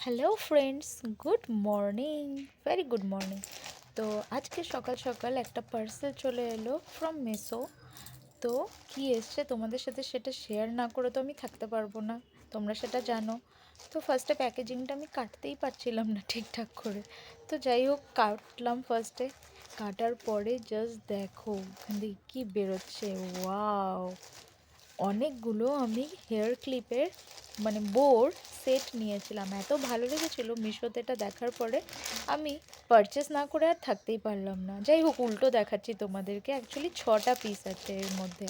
Hello friends, good morning. Very good morning. তো আজকে সকাল সকাল একটা পার্সেল চলে এলো ফ্রম মেসো। তো কি এসছে তোমাদের সাথে সেটা শেয়ার না করে তো আমি থাকতে পারবো না, তোমরা সেটা জানো। তো ফার্স্টে প্যাকেজিংটা আমি কাটতেই পারছিলাম না ঠিকঠাক করে। তো যাই হোক, কাটলাম ফার্স্টে। কাটার পরে জাস্ট দেখো ওখান থেকে কী বেরোচ্ছে, ওয়াও! অনেকগুলো আমি হেয়ার ক্লিপের বোর সেট নিয়েছিলাম, এত ভালো লেগেছিলো মিশোতে এটা দেখার পরে আমি পারচেস না করে আর থাকতেই পারলাম না। যাই হোক, উল্টো দেখাচ্ছি তোমাদেরকে। অ্যাকচুয়ালি 6টা পিস আছে এর মধ্যে।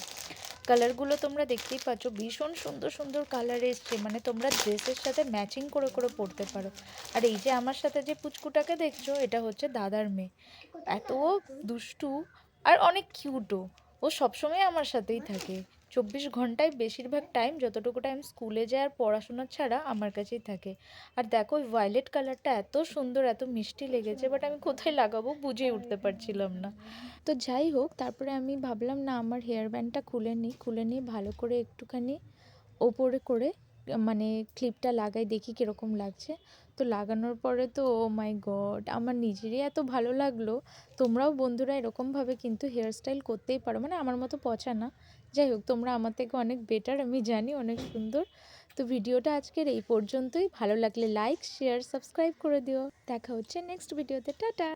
কালারগুলো তোমরা দেখতেই পাচ্ছ, ভীষণ সুন্দর সুন্দর কালার এসছে, তোমরা ড্রেসের সাথে ম্যাচিং করে করে পরতে পারো। আর এই যে আমার সাথে যে পুচকুটাকে দেখছো, এটা হচ্ছে দাদার মেয়ে। এত দুষ্টু আর অনেক কিউটও। ও সবসময় আমার সাথেই থাকে, 24 ঘন্টায় বেশিরভাগ টাইম, যতটুকু টাইম স্কুলে যায় আর পড়াশোনা ছাড়া আমার কাছেই থাকে। আর দেখো ওই ভায়োলেট কালারটা এত সুন্দর, এত মিষ্টি লেগেছে, বাট আমি কোথায় লাগাবো বুঝে উঠতে পারছিলাম না। তো যাই হোক, তারপরে আমি ভাবলাম না, আমার হেয়ার ব্যান্ডটা খুলে নিই ভালো করে একটুখানি ওপরে করে, ক্লিপটা লাগাই, দেখি কীরকম লাগছে। তো লাগানোর পরে তো ও মাই গড, আমার নিজেরই এত ভালো লাগলো। তোমরাও বন্ধুরা এরকমভাবে কিন্তু হেয়ার স্টাইল করতেই পারো, আমার মতো পচা না। যাই হোক, তোমরা আমার থেকে অনেক বেটার, আমি জানি, অনেক সুন্দর। তো ভিডিওটা আজকের এই পর্যন্তই। ভালো লাগলে লাইক, শেয়ার, সাবস্ক্রাইব করে দিও। দেখা হচ্ছে নেক্সট ভিডিওতে। টাটা।